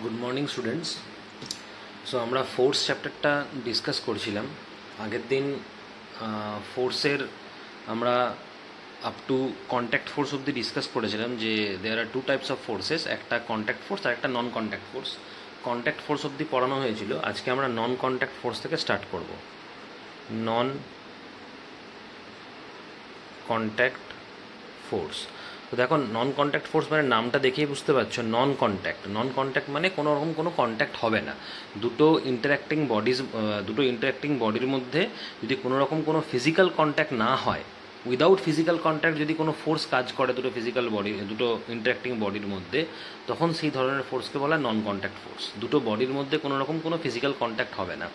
Good morning students. So আমরা force চ্যাপ্টারটা discuss করছিলাম আগের দিন। ফোর্সের আমরা আপ টু কন্ট্যাক্ট ফোর্স অবধি ডিসকাস করেছিলাম যে দেয়ার আর টু টাইপস অফ ফোর্সেস, একটা কন্ট্যাক্ট ফোর্স আর একটা নন কন্ট্যাক্ট ফোর্স। কন্ট্যাক্ট ফোর্স অবধি পড়ানো হয়েছিল, আজকে আমরা নন কন্ট্যাক্ট ফোর্স থেকে স্টার্ট করব। নন কন্ট্যাক্ট ফোর্স। তো দেখো, নন কন্ট্যাক্ট ফোর্স মানে নামটা দেখেই বুঝতে পারছো, নন কন্ট্যাক্ট মানে কোনো রকম কোনো কন্ট্যাক্ট হবে না। দুটো ইন্টারাক্টিং বডির মধ্যে যদি কোনো রকম কোনো ফিজিক্যাল কন্ট্যাক্ট না হয়, উইদাউট ফিজিক্যাল কন্ট্যাক্ট যদি কোনো ফোর্স কাজ করে দুটো ইন্টারাক্টিং বডির মধ্যে, তখন সেই ধরনের ফোর্সকে বলা হয় নন কন্ট্যাক্ট ফোর্স। দুটো বডির মধ্যে কোনো রকম কোনো ফিজিক্যাল কন্ট্যাক্ট হবে না।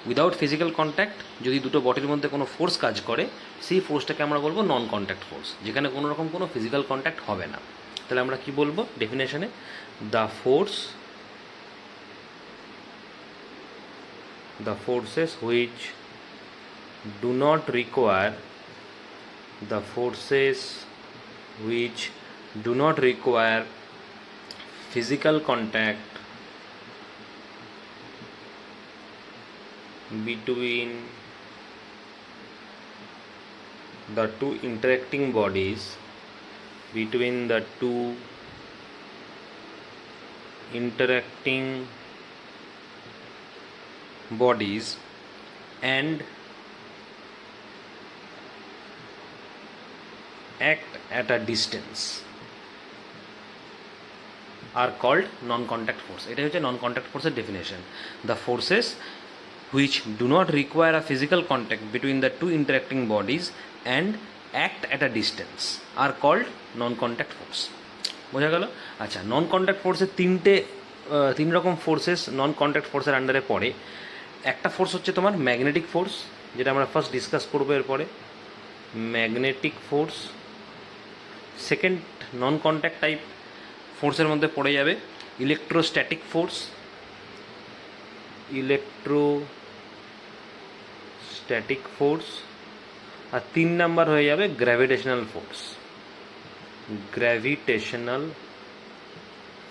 উইদাউট ফিজিক্যাল কন্ট্যাক্ট যদি দুটো বডির মধ্যে কোনো ফোর্স কাজ করে, সেই ফোর্সটাকে আমরা বলবো নন কন্ট্যাক্ট ফোর্স, যেখানে কোনো রকম কোনো ফিজিক্যাল কন্ট্যাক্ট হবে না। তাহলে আমরা কি বলবো ডেফিনেশনে? The forces which do not require physical contact between the two interacting bodies and act at a distance are called non-contact force. এটা হচ্ছে নন কন্ট্যাক্ট ফোর্সের definition. The forces which do not require a physical contact between the two interacting bodies and act at a distance are called non-contact force. বোঝা গেল? আচ্ছা, নন contact ফোর্সের তিন রকম forces নন contact ফোর্সের আন্ডারে পড়ে। একটা ফোর্স হচ্ছে তোমার ম্যাগনেটিক ফোর্স, যেটা আমরা ফার্স্ট ডিসকাস করবো এরপরে, ম্যাগনেটিক ফোর্স। সেকেন্ড নন কন্ট্যাক্ট টাইপ ফোর্সের মধ্যে পড়ে যাবে ইলেকট্রোস্ট্যাটিক ফোর্স, আর 3 নাম্বার হয়ে যাবে গ্র্যাভিটেশনাল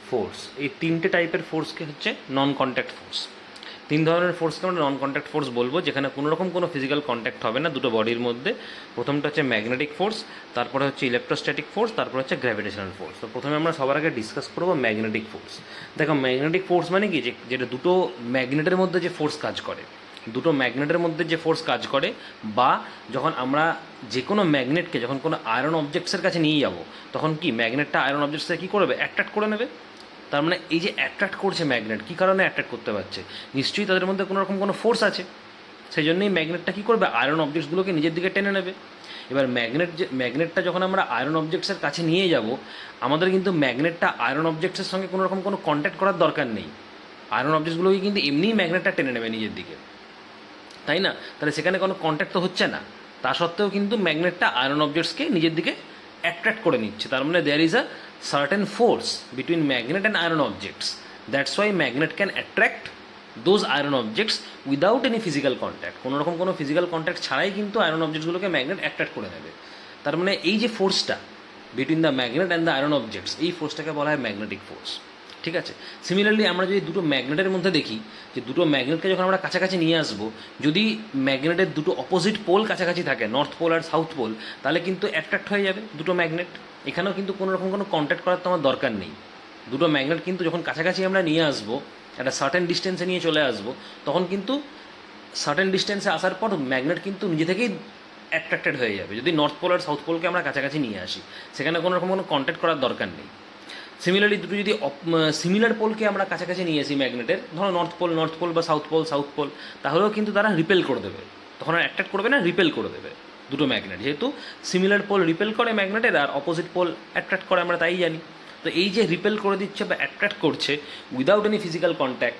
ফোর্স। এই তিনটে টাইপের ফোর্সকে হচ্ছে নন কন্ট্যাক্ট ফোর্স। 3 ধরনের ফোর্সকে আমরা নন কন্ট্যাক্ট ফোর্স বলবো, যেখানে কোনো রকম কোনো ফিজিক্যাল কন্ট্যাক্ট হবে না দুটো বডির মধ্যে। প্রথমটা হচ্ছে ম্যাগনেটিক ফোর্স, তারপরে হচ্ছে ইলেকট্রোস্ট্যাটিক ফোর্স, তারপরে হচ্ছে গ্র্যাভিটেশনাল ফোর্স। তো প্রথমে আমরা সবার আগে ডিসকাস করবো ম্যাগনেটিক ফোর্স। দেখো, ম্যাগনেটিক ফোর্স মানে কি, যেটা দুটো ম্যাগনেটের মধ্যে যে ফোর্স কাজ করে, বা যখন আমরা যে কোনো ম্যাগনেটকে যখন কোনো আয়রন অবজেক্টসের কাছে নিয়ে যাব, তখন কি ম্যাগনেটটা আয়রন অবজেক্টসকে কী করবে? অ্যাট্রাক্ট করে নেবে। তার মানে এই যে অ্যাট্রাক্ট করছে ম্যাগনেট, কী কারণে অ্যাট্রাক্ট করতে পারছে? নিশ্চয়ই তাদের মধ্যে কোনো রকম কোনো ফোর্স আছে। সেই জন্যই ম্যাগনেটটা কী করবে? আয়রন অবজেক্টসগুলোকে নিজের দিকে টেনে নেবে। এবার ম্যাগনেটটা যখন আমরা আয়রন অবজেক্টসের কাছে নিয়ে যাব, আমাদের কিন্তু ম্যাগনেটটা আয়রন অবজেক্টসের সঙ্গে কোনো রকম কোনো কন্ট্যাক্ট করার দরকার নেই। আয়রন অবজেক্টসগুলোকে কিন্তু এমনিই ম্যাগনেটটা টেনে নেবে নিজের দিকে, তাই না? তাহলে সেখানে কোনো কন্ট্যাক্ট তো হচ্ছে না, তা সত্ত্বেও কিন্তু ম্যাগনেটটা আয়রন অবজেক্টসকে নিজের দিকে অ্যাট্রাক্ট করে নিচ্ছে। তার মানে there is a certain force between magnet and iron objects. That's why magnet can attract those iron objects without any physical contact. কোনো রকম কোনো ফিজিক্যাল কন্ট্যাক্ট ছাড়াই কিন্তু আয়রন অবজেক্টসগুলোকে ম্যাগনেট অ্যাট্রাক্ট করে নেবে। তার মানে এই যে ফোর্সটা between the magnet and the iron objects, এই ফোর্সটাকে বলা হয় ম্যাগনেটিক ফোর্স। ঠিক আছে? সিমিলারলি আমরা যদি দুটো ম্যাগনেটের মধ্যে দেখি, যে দুটো ম্যাগনেটকে যখন আমরা কাছাকাছি নিয়ে আসবো, যদি ম্যাগনেটের দুটো অপোজিট পোল কাছাকাছি থাকে, নর্থ পোল আর সাউথ পোল, তাহলে কিন্তু অ্যাট্রাক্ট হয়ে যাবে দুটো ম্যাগনেট। এখানেও কিন্তু কোনো রকম কোনো কন্ট্যাক্ট করার তো আমার দরকার নেই। দুটো ম্যাগনেট কিন্তু যখন কাছাকাছি আমরা নিয়ে আসবো, একটা সার্টেন ডিস্টেন্সে নিয়ে চলে আসবো, তখন কিন্তু সার্টেন ডিস্টেন্সে আসার পর ম্যাগনেট কিন্তু নিজে থেকেই অ্যাট্রাক্টেড হয়ে যাবে। যদি নর্থ পোল আর সাউথ পোলকে আমরা কাছাকাছি নিয়ে আসি, সেখানে কোনো রকম কোনো কন্ট্যাক্ট করার দরকার নেই। সিমিলারলি দুটো যদি সিমিলার পোলকে আমরা কাছাকাছি নিয়ে আসি ম্যাগনেটের, ধরো নর্থ পোল বা সাউথ পোল, তাহলেও কিন্তু তারা রিপেল করে দেবে। তখন আর অ্যাট্রাক্ট করবে না, রিপেল করে দেবে দুটো ম্যাগনেট। যেহেতু সিমিলার পোল রিপেল করে ম্যাগনেটের, আর অপোজিট পোল অ্যাট্রাক্ট করে, আমরা তাই জানি। তো এই যে রিপেল করে দিচ্ছে বা অ্যাট্রাক্ট করছে উইদাউট এনি ফিজিক্যাল কন্ট্যাক্ট,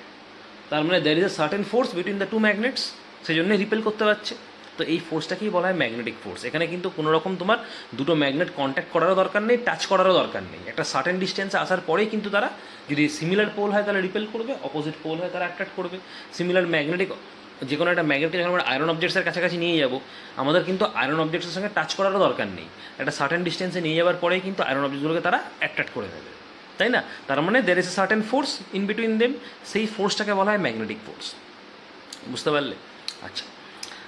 তার মানে there is a certain force between the two magnets, সেই জন্যই রিপেল করতে পারছে। তো এই ফোর্সটাকেই বলা হয় ম্যাগনেটিক ফোর্স। এখানে কিন্তু কোনো রকম তোমার দুটো ম্যাগনেট কন্ট্যাক্ট করারও দরকার নেই, টাচ করারও দরকার নেই। একটা সার্টেন ডিস্টেন্সে আসার পরেই কিন্তু তারা, যদি সিমিলার পোল হয় তাহলে রিপেল করবে, অপোজিট পোল হয় তারা অ্যাট্রাক্ট করবে। সিমিলার ম্যাগনেটিক, যে কোনো একটা ম্যাগনেটকে যখন আমরা আয়রন অবজেক্টসের কাছাকাছি নিয়ে যাব, আমাদের কিন্তু আয়রন অবজেক্টসের সঙ্গে টাচ করারও দরকার নেই। একটা সার্টেন ডিস্টেন্সে নিয়ে যাওয়ার পরেই কিন্তু আয়রন অবজেক্টগুলোকে তারা অ্যাট্রাক্ট করে দেবে। তাই না? তার মানে there is a certain force in between them, সেই ফোর্সটাকে বলা হয় ম্যাগনেটিক ফোর্স। বুঝতে পারলে? আচ্ছা,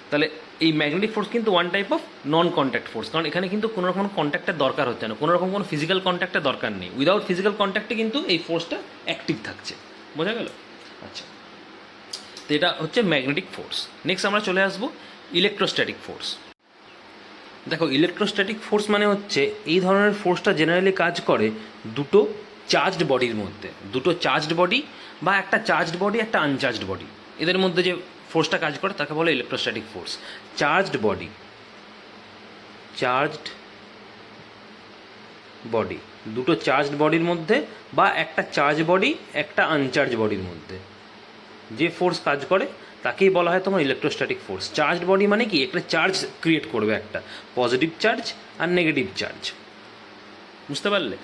তাহলে এই ম্যাগনেটিক ফোর্স কিন্তু one type of non contact force, কারণ এখানে কিন্তু কোনো রকম কন্ট্যাক্টের দরকার হচ্ছে না, কোনো রকম কোনো ফিজিক্যাল কন্ট্যাক্টের দরকার নেই। উইদাউট ফিজিক্যাল কন্ট্যাক্টে কিন্তু এই ফোর্সটা অ্যাক্টিভ থাকছে। বোঝা গেল? আচ্ছা, তো এটা হচ্ছে ম্যাগনেটিক ফোর্স। নেক্সট আমরা চলে আসবো ইলেকট্রোস্ট্যাটিক ফোর্স। দেখো, ইলেকট্রোস্ট্যাটিক ফোর্স মানে হচ্ছে এই ধরনের ফোর্সটা জেনারেলি কাজ করে দুটো চার্জড বডির মধ্যে, দুটো চার্জড বডি বা একটা চার্জড বডি একটা আনচার্জড বডি, এদের মধ্যে যে ফোর্সটা কাজ করে তাকে বলে electrostatic force. Charged body, charged body, দুটো চার্জড বডির মধ্যে বা একটা চার্জ বডি একটা আনচার্জ বডির মধ্যে যে ফোর্স কাজ করে তাকেই বলা হয় তোমার ইলেকট্রোস্ট্যাটিক ফোর্স। চার্জড বডি মানে কি, একটা চার্জ ক্রিয়েট করবে, একটা পজিটিভ চার্জ আর নেগেটিভ চার্জ। বুঝতে পারলে?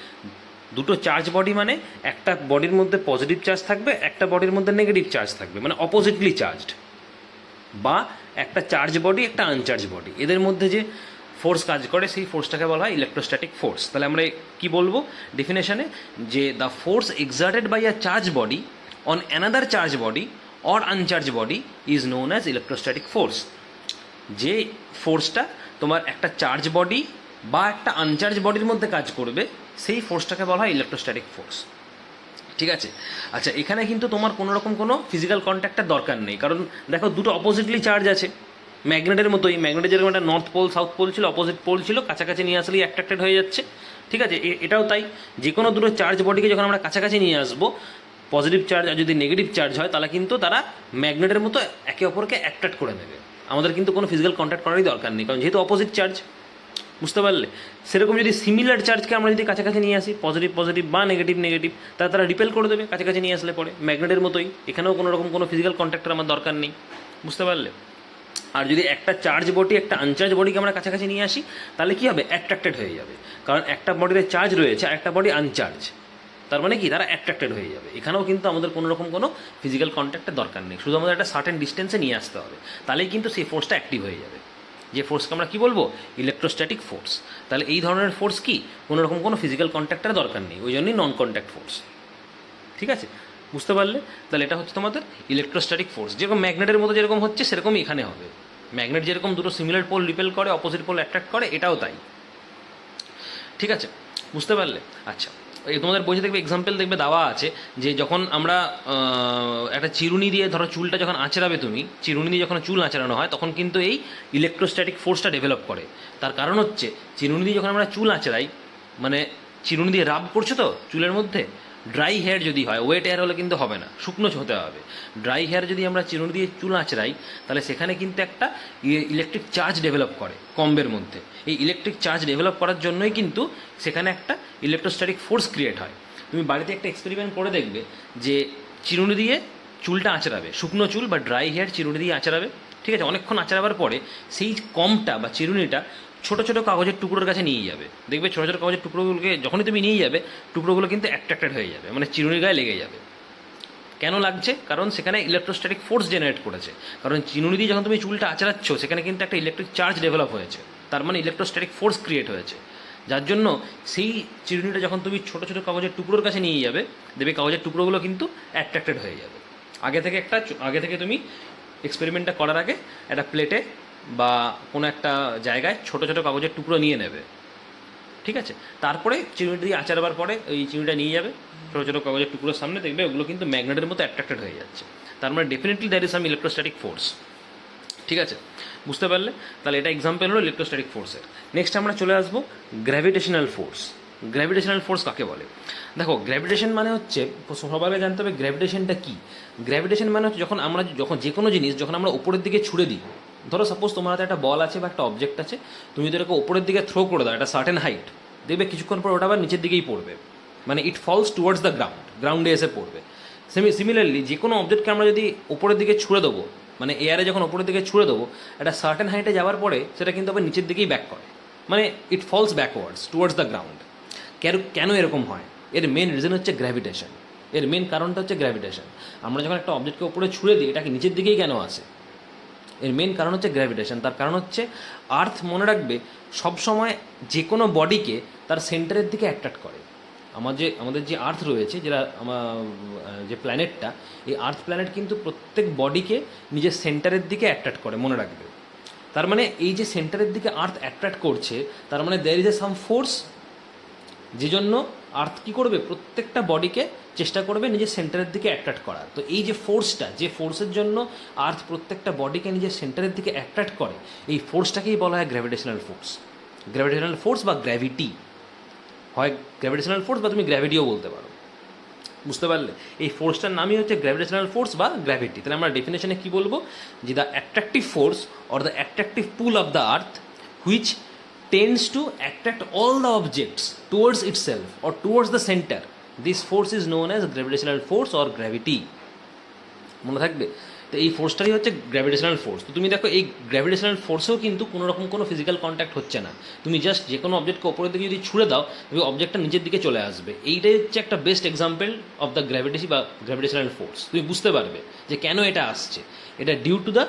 দুটো চার্জ বডি মানে একটা বডির মধ্যে পজিটিভ চার্জ থাকবে, একটা বডির মধ্যে নেগেটিভ চার্জ থাকবে, মানে অপোজিটলি চার্জড। বা একটা চার্জ বডি একটা আনচার্জ বডি, এদের মধ্যে যে ফোর্স কাজ করে সেই ফোর্সটাকে বলা হয় ইলেকট্রোস্ট্যাটিক ফোর্স। তাহলে আমরা কি বলবো ডেফিনেশনে, যে the force exerted by a charge body on another charge body or uncharge body is known as electrostatic force. যে ফোর্সটা তোমার একটা চার্জ বডি বা একটা আনচার্জ বডির মধ্যে কাজ করবে সেই ফোর্সটাকে বলা হয় ইলেকট্রোস্ট্যাটিক ফোর্স। ঠিক আছে? আচ্ছা, এখানে কিন্তু তোমার কোনো রকম কোনো ফিজিক্যাল কন্ট্যাক্টের দরকার নেই, কারণ দেখো দুটো অপোজিটলি চার্জ আছে। ম্যাগনেটের মতোই, ম্যাগনেটের যেরকম একটা নর্থ পোল সাউথ পোল ছিল, অপোজিট পোল ছিল, কাছাকাছি নিয়ে আসলেই অ্যাট্রাক্টেড হয়ে যাচ্ছে। ঠিক আছে? এটাও তাই, যে কোনো দুটো চার্জ বডিকে যখন আমরা কাছাকাছি নিয়ে আসবো, পজিটিভ চার্জ আর যদি নেগেটিভ চার্জ হয় তাহলে কিন্তু তারা ম্যাগনেটের মতো একে অপরকে অ্যাট্রাক্ট করে নেবে। আমাদের কিন্তু কোনো ফিজিক্যাল কন্ট্যাক্ট করারই দরকার নেই, কারণ যেহেতু অপোজিট চার্জ। বুঝতে পারলে? সেরকম যদি সিমিলার চার্জকে আমরা যদি কাছাকাছি নিয়ে আসি, পজিটিভ পজিটিভ বা নেগেটিভ নেগেটিভ, তারা রিপেল করে দেবে কাছাকাছি নিয়ে আসলে পরে, ম্যাগনেটের মতোই। এখানেও কোনো রকম কোনো ফিজিক্যাল কন্ট্যাক্টের আমার দরকার নেই। বুঝতে পারলে? আর যদি একটা চার্জ বডি একটা আনচার্জ বডিকে আমরা কাছাকাছি নিয়ে আসি তাহলে কী হবে, অ্যাট্রাক্টেড হয়ে যাবে, কারণ একটা বডিতে চার্জ রয়েছে আর একটা বডি আনচার্জ, তার মানে কি তারা অ্যাট্রাক্টেড হয়ে যাবে। এখানেও কিন্তু আমাদের কোনো রকম কোনো ফিজিক্যাল কন্ট্যাক্টের দরকার নেই, শুধু আমাদের একটা সার্টেন ডিস্টেন্সে নিয়ে আসতে হবে, তাহলেই কিন্তু সেই ফোর্সটা অ্যাক্টিভ হয়ে যাবে, যে ফোর্সকে আমরা কী বলবো, ইলেকট্রোস্ট্যাটিক ফোর্স। তাহলে এই ধরনের ফোর্স কি, কোনো রকম কোনো ফিজিক্যাল কন্ট্যাক্টের দরকার নেই, ওই জন্যই নন কন্ট্যাক্ট ফোর্স। ঠিক আছে? বুঝতে পারলে? তাহলে এটা হচ্ছে তোমাদের ইলেকট্রোস্ট্যাটিক ফোর্স। যেরকম ম্যাগনেটের মতো যেরকম হচ্ছে সেরকমই এখানে হবে। ম্যাগনেট যেরকম দুটো সিমিলার পোল রিপেল করে, অপোজিট পোল অ্যাট্রাক্ট করে, এটাও তাই। ঠিক আছে? বুঝতে পারলে? আচ্ছা, এই তোমাদের বইতে দেখবে এক্সাম্পল দেখবে দেওয়া আছে, যে যখন আমরা একটা চিরুনি দিয়ে ধরো চুলটা যখন আঁচড়াবে, তুমি চিরুনি দিয়ে যখন চুল আঁচড়ানো হয় তখন কিন্তু এই ইলেকট্রোস্ট্যাটিক ফোর্সটা ডেভেলপ করে। তার কারণ হচ্ছে চিরুনি দিয়ে যখন আমরা চুল আঁচড়াই, মানে চিরুনি দিয়ে রাব করছো তো চুলের মধ্যে, ড্রাই হেয়ার যদি হয়, ওয়েট হেয়ার হলে কিন্তু হবে না, শুকনো হতে হবে। ড্রাই হেয়ার যদি আমরা চিরুনি দিয়ে চুল আঁচড়াই তাহলে সেখানে কিন্তু একটা ইলেকট্রিক চার্জ ডেভেলপ করে কম্বের মধ্যে। এই ইলেকট্রিক চার্জ ডেভেলপ করার জন্যই কিন্তু সেখানে একটা ইলেকট্রোস্ট্যাটিক ফোর্স ক্রিয়েট হয়। তুমি বাড়িতে একটা এক্সপেরিমেন্ট করে দেখবে, যে চিরুনি দিয়ে চুলটা আঁচড়াবে, শুকনো চুল বা ড্রাই হেয়ার চিরুনি দিয়ে আঁচড়াবে। ঠিক আছে? অনেকক্ষণ আঁচড়াবার পরে সেই কমটা বা চিরুনিটা ছোটো ছোটো কাগজের টুকরোর কাছে নিয়ে যাবে। দেখবে ছোটো ছোটো কাগজের টুকরোগুলোকে যখনই তুমি নিয়ে যাবে, টুকরোগুলো কিন্তু অ্যাট্রাক্টেড হয়ে যাবে, মানে চিরুনির গায়ে লেগে যাবে। কেন লাগছে? কারণ সেখানে ইলেকট্রোস্ট্যাটিক ফোর্স জেনারেট করেছে। কারণ চিরুনি দিয়ে যখন তুমি চুলটা আঁচড়াচ্ছ সেখানে কিন্তু একটা ইলেকট্রিক চার্জ ডেভেলপ হয়েছে, তার মানে ইলেকট্রোস্ট্যাটিক ফোর্স ক্রিয়েট হয়েছে, যার জন্য সেই চিরুনিটা যখন তুমি ছোটো ছোটো কাগজের টুকরোর কাছে নিয়ে যাবে, দেখবে কাগজের টুকরোগুলো কিন্তু অ্যাট্রাক্টেড হয়ে যাবে। আগে থেকে তুমি এক্সপেরিমেন্টটা করার আগে একটা প্লেটে বা কোনো একটা জায়গায় ছোটো ছোটো কাগজের টুকরো নিয়ে নেবে। ঠিক আছে? তারপরে চিরুনিটা দিয়ে আঁচারবার পরে ওই চিরুনিটা নিয়ে যাবে ছোটো ছোটো কাগজের টুকরোর সামনে, দেখবে ওগুলো কিন্তু ম্যাগনেটের মতো অ্যাট্রাক্টেড হয়ে যাচ্ছে, তার মানে definitely there is some electrostatic force. ঠিক আছে? বুঝতে পারলে? তাহলে এটা এক্সাম্পল হলো ইলেকট্রোস্ট্যাটিক ফোর্সের। নেক্সট আমরা চলে আসবো গ্র্যাভিটেশনাল ফোর্স। গ্র্যাভিটেশনাল ফোর্স কাকে বলে? দেখো, গ্র্যাভিটেশন মানে হচ্ছে, সবাইকে জানতে হবে গ্র্যাভিটেশনটা কী। গ্র্যাভিটেশন মানে হচ্ছে যখন যে কোনো জিনিস যখন আমরা উপরের দিকে ছুড়ে দিই, ধরো সাপোজ তোমার হাতে একটা বল আছে বা একটা অবজেক্ট আছে, তুমি যদি এটাকে উপরের দিকে থ্রো করে দাও একটা সার্টেন হাইট, দেখবে কিছুক্ষণ পর ওটা আবার নিচের দিকেই পড়বে, মানে ইট ফলস টুয়ার্ডস দ্য গ্রাউন্ডে এসে পড়বে। সিমিলারলি যে কোনো অবজেক্টকে আমরা যদি উপরের দিকে ছুড়ে দেবো, মানে এয়ারে যখন উপরের দিকে ছুড়ে দেবো, একটা সার্টেন হাইটে যাওয়ার পরে সেটা কিন্তু আবার নিচের দিকেই ব্যাক করে, মানে it falls backwards towards the ground. কেন এরকম হয়? এর মেন রিজন হচ্ছে গ্র্যাভিটেশন। এর মেন কারণটা হচ্ছে গ্র্যাভিটেশন। আমরা যখন একটা অবজেক্টকে উপরে ছুড়ে দিই, এটাকে নিচের দিকেই কেন আসে? এর মেন কারণ হচ্ছে গ্র্যাভিটেশন। তার কারণ হচ্ছে আর্থ, মনে রাখবে, সবসময় যে কোনো বডিকে তার সেন্টারের দিকে অ্যাট্রাক্ট করে। আমাদের যে আর্থ রয়েছে, যেটা যে প্ল্যানেটটা, এই আর্থ প্ল্যানেট কিন্তু প্রত্যেক বডিকে নিজের সেন্টারের দিকে অ্যাট্রাক্ট করে, মনে রাখবে। তার মানে এই যে সেন্টারের দিকে আর্থ অ্যাট্রাক্ট করছে, তার মানে there is a some force, যে জন্য আর্থ কী করবে, প্রত্যেকটা বডিকে চেষ্টা করবে নিজের সেন্টারের দিকে অ্যাট্রাক্ট করার। তো এই যে ফোর্সটা, যে ফোর্সের জন্য আর্থ প্রত্যেকটা বডিকে নিজের সেন্টারের দিকে অ্যাট্রাক্ট করে, এই ফোর্সটাকেই বলা হয় গ্র্যাভিটেশনাল ফোর্স। গ্র্যাভিটেশনাল ফোর্স বা গ্র্যাভিটি, হয় গ্র্যাভিটেশনাল ফোর্স বা তুমি গ্র্যাভিটিও বলতে পারো, বুঝতে পারলে? এই ফোর্সটার নামই হচ্ছে গ্র্যাভিটেশনাল ফোর্স বা গ্র্যাভিটি। তাহলে আমরা ডেফিনেশনে কী বলবো, যে the attractive force or the attractive pool of the earth which tends to attract all the objects towards itself or towards the center. This force is known as gravitational force or gravity. মনে থাকবে? তো এই ফোর্সটাই হচ্ছে gravitational force. তো তুমি দেখো, এই gravitational ফোর্সেও কিন্তু কোনো রকম কোনো ফিজিক্যাল কন্ট্যাক্ট হচ্ছে না। তুমি জাস্ট যে কোনো অবজেক্টকে ওপরের দিকে যদি ছুড়ে দাও, তবে অবজেক্টটা নিচের দিকে চলে আসবে। এইটাই হচ্ছে একটা best example of the gravity বা গ্র্যাভিটেশনাল ফোর্স। তুমি বুঝতে পারবে যে কেন এটা আসছে। এটা due to the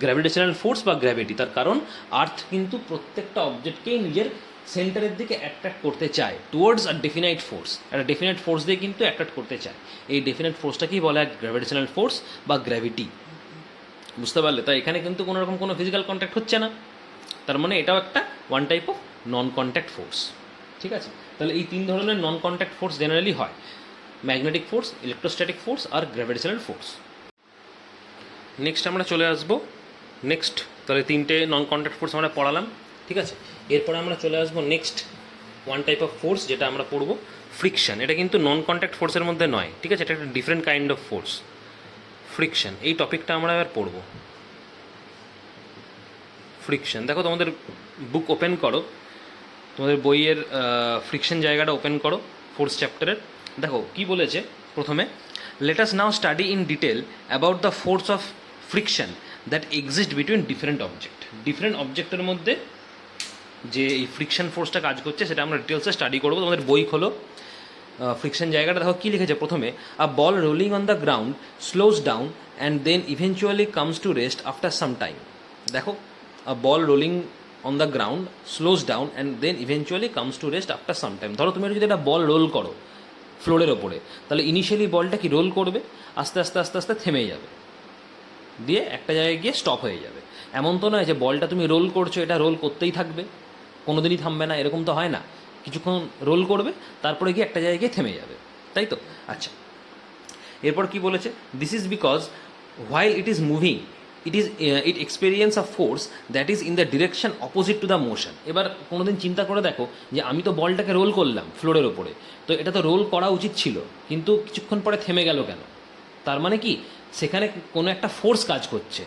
gravitational force বা গ্র্যাভিটি। তার কারণ আর্থ কিন্তু প্রত্যেকটা অবজেক্টকেই নিজের সেন্টারের দিকে অ্যাট্রাক্ট করতে চায়, টুয়ার্ডস আ ডেফিনাইট ফোর্স। একটা ডেফিনাইট ফোর্স দিয়ে কিন্তু অ্যাট্রাক্ট করতে চায়। এই ডেফিনাইট ফোর্সটাকেই বলা হয় গ্র্যাভিটেশনাল ফোর্স বা গ্র্যাভিটি, বুঝতে পারলে? তাই এখানে কিন্তু কোনো রকম কোনো ফিজিক্যাল কন্ট্যাক্ট হচ্ছে না, তার মানে এটাও একটা one type of non contact force. ঠিক আছে? তাহলে এই তিন ধরনের নন কন্ট্যাক্ট ফোর্স জেনারেলি হয়: ম্যাগনেটিক ফোর্স, ইলেকট্রোস্ট্যাটিক ফোর্স আর গ্র্যাভিটেশনাল ফোর্স। নেক্সট আমরা চলে আসবো নেক্সট, তাহলে তিনটে নন কন্ট্যাক্ট ফোর্স আমরা পড়ালাম, ঠিক আছে? এরপরে আমরা চলে আসবো next one type of force, যেটা আমরা পড়বো ফ্রিকশন। এটা কিন্তু নন কন্ট্যাক্ট ফোর্সের মধ্যে নয়, ঠিক আছে? এটা একটা different kind of force, friction. এই টপিকটা আমরা এবার পড়বো, ফ্রিকশন। দেখো, তোমাদের বুক ওপেন করো, তোমাদের বইয়ের ফ্রিকশন জায়গাটা ওপেন করো, ফোর্থ চ্যাপ্টারের। দেখো কি বলেছে প্রথমে, let us now study in detail about the force of friction that exist between different object. Different অবজেক্টের মধ্যে যে এই ফ্রিকশন ফোর্সটা কাজ করছে, সেটা আমরা ডিটেলসে স্টাডি করবো। তোমাদের বই খোলো, ফ্রিকশন জায়গাটা দেখো কী লিখেছে প্রথমে, a ball rolling on the ground slows down and then eventually comes to rest after some time. দেখো, a ball rolling on the ground slows down and then eventually comes to rest after some time. ধরো তুমি যদি একটা বল role করো ফ্লোরের ওপরে, তাহলে initially বলটা কি রোল করবে, আস্তে আস্তে আস্তে আস্তে থেমে যাবে, দিয়ে একটা জায়গায় গিয়ে স্টপ হয়ে যাবে। এমন তো নয় যে বলটা তুমি রোল করছো, এটা রোল করতেই থাকবে, কোনো দিনই থামবে না, এরকম তো হয় না। কিছুক্ষণ রোল করবে, তারপরে গিয়ে একটা জায়গায় গিয়ে থেমে যাবে, তাই তো? আচ্ছা, এরপর কি বলেছে, this is because while it is moving it experience a force that is in the direction opposite to the motion. এবার কোনোদিন চিন্তা করে দেখো যে আমি তো বলটাকে রোল করলাম ফ্লোরের ওপরে, তো এটা তো রোল করা উচিত ছিল, কিন্তু কিছুক্ষণ পরে থেমে গেল কেন? তার মানে কি, সেখানে কোনো একটা ফোর্স কাজ করছে।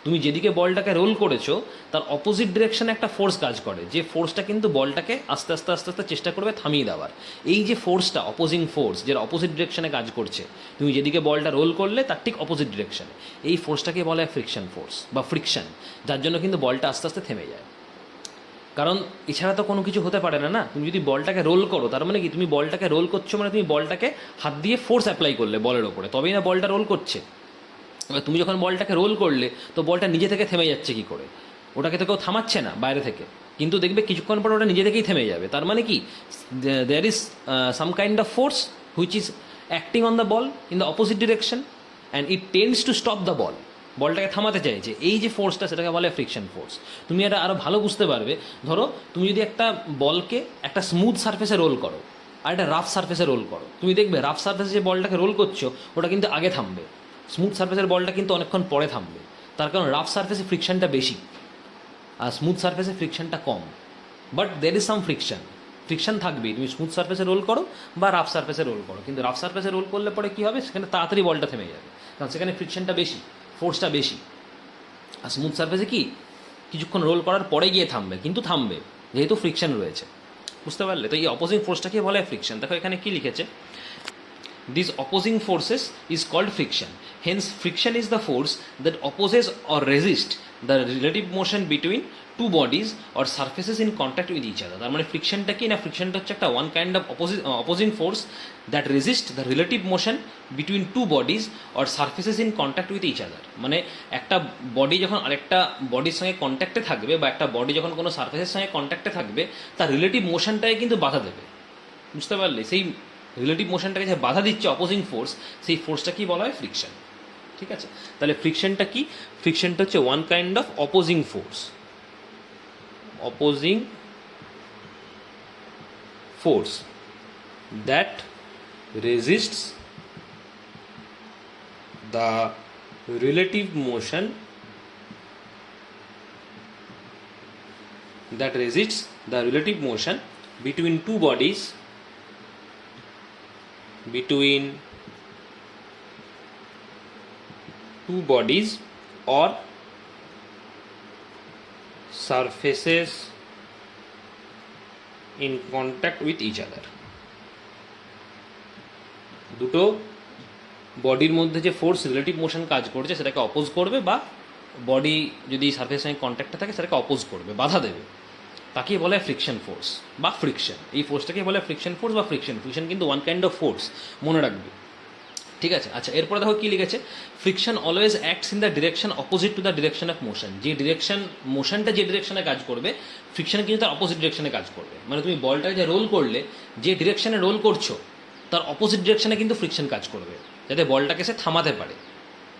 তুমি যেদিকে বলটাকে রোল করেছো তার অপোজিট ডিরেকশনে একটা ফোর্স কাজ করে, যে ফোর্সটা কিন্তু বলটাকে আস্তে আস্তে আস্তে আস্তে চেষ্টা করবে থামিয়ে দেওয়ার। এই যে ফোর্সটা, অপোজিং ফোর্স, যেটা অপোজিট ডিরেকশনে কাজ করছে, তুমি যেদিকে বলটা রোল করলে তার ঠিক অপোজিট ডিরেকশনে, এই ফোর্সটাকে বলা হয় ফ্রিকশন ফোর্স বা ফ্রিকশন, যার জন্য কিন্তু বলটা আস্তে আস্তে থেমে যায়। কারণ এছাড়া তো কোনো কিছু হতে পারে না। না, তুমি যদি বলটাকে রোল করো, তার মানে কি, তুমি বলটাকে রোল করছো মানে তুমি বলটাকে হাত দিয়ে ফোর্স অ্যাপ্লাই করলে বলের ওপরে, তবেই না বলটা রোল করছে। এবার তুমি যখন বলটাকে রোল করলে, তো বলটা নিজে থেকে থেমে যাচ্ছে কী করে? ওটাকে তো কেউ থামাচ্ছে না বাইরে থেকে, কিন্তু দেখবে কিছুক্ষণ পর ওটা নিজে থেকেই থেমে যাবে। তার মানে কি, there is some kind of force which is acting on the ball in the opposite direction and it tends to stop the ball. বলটাকে থামাতে চাইছে, এই যে ফোর্সটা, সেটাকে বলে ফ্রিকশন ফোর্স। তুমি এটা আরও ভালো বুঝতে পারবে, ধরো তুমি যদি একটা বলকে একটা স্মুথ সারফেসে রোল করো আর একটা রাফ সারফেসে রোল করো, তুমি দেখবে রাফ সারফেসে যে বলটাকে রোল করছো ওটা কিন্তু আগে থামবে, স্মুথ সারফেসের বলটা কিন্তু অনেকক্ষণ পরে থামবে। তার কারণ রাফ সারফেসে ফ্রিকশনটা বেশি আর স্মুথ সারফেসে ফ্রিকশনটা কম। But there is some friction থাকবেই, তুমি স্মুথ সারফেসে রোল করো বা রাফ সারফেসে রোল করো। কিন্তু রাফ সারফেসে রোল করলে পরে কী হবে, সেখানে তাড়াতাড়ি বলটা থেমে যাবে, কারণ সেখানে ফ্রিকশনটা বেশি, ফোর্সটা বেশি। আর স্মুথ সারফেসে কি, কিছুক্ষণ রোল করার পরে গিয়ে থামবে, কিন্তু থামবে যেহেতু ফ্রিকশন রয়েছে, বুঝতে পারলে? তো এই অপোজিং ফোর্সটাকে বলা হয় ফ্রিকশন। দেখো এখানে কি লিখেছে, these opposing forces is called friction. Hence, friction is the force that opposes or resists the relative motion between two bodies or surfaces in contact with each other. তার মানে ফ্রিকশনটা কি না, ফ্রিকশনটা হচ্ছে একটা one kind of opposing force that resist the relative motion between two bodies or surfaces in contact with each other. মানে একটা body যখন আরেকটা বডির সঙ্গে কন্ট্যাক্টে থাকবে, বা একটা বডি যখন কোনো সারফেসের সঙ্গে কন্ট্যাক্টে থাকবে, তার রিলেটিভ মোশনটাই কিন্তু বাধা দেবে। বুঝতে পারলে? সেই রিলেটিভ মোশনটাকে যে বাধা দিচ্ছে অপোজিং ফোর্স, সেই ফোর্সটা কি বলা হয়? ফ্রিকশন। ঠিক আছে, তাহলে ফ্রিকশনটা কি? ফ্রিকশনটা হচ্ছে one kind of opposing force, opposing force that resists the relative motion that resists the relative motion between two bodies, or surfaces in contact with each other. দুটো বডির মধ্যে যে ফোর্স রিলেটিভ মোশন কাজ করছে সেটাকে অপোজ করবে, বা body যদি সারফেসের সঙ্গে কন্ট্যাক্টে থাকে সেটাকে অপোজ করবে, বাধা দেবে, তাকেই বলে ফ্রিকশন ফোর্স বা ফ্রিকশন। এই ফোর্সটাকে বলে ফ্রিকশন ফোর্স বা ফ্রিকশন। ফ্রিকশন কিন্তু ওয়ান কাইন্ড অফ ফোর্স, মনে রাখবে। ঠিক আছে, আচ্ছা, এরপরে দেখো কী লিখেছে, friction always acts in the direction opposite to the direction of motion. যে ডিরেকশন, মোশনটা যে ডিরেকশনে কাজ করবে, ফ্রিকশন কিন্তু তার অপোজিট ডিরেকশনে কাজ করবে। মানে তুমি বলটাকে যে রোল করলে, যে ডিরেকশনে রোল করছো তার অপোজিট ডিরেকশনে কিন্তু ফ্রিকশন কাজ করবে, যাতে বলটাকে সে থামাতে পারে।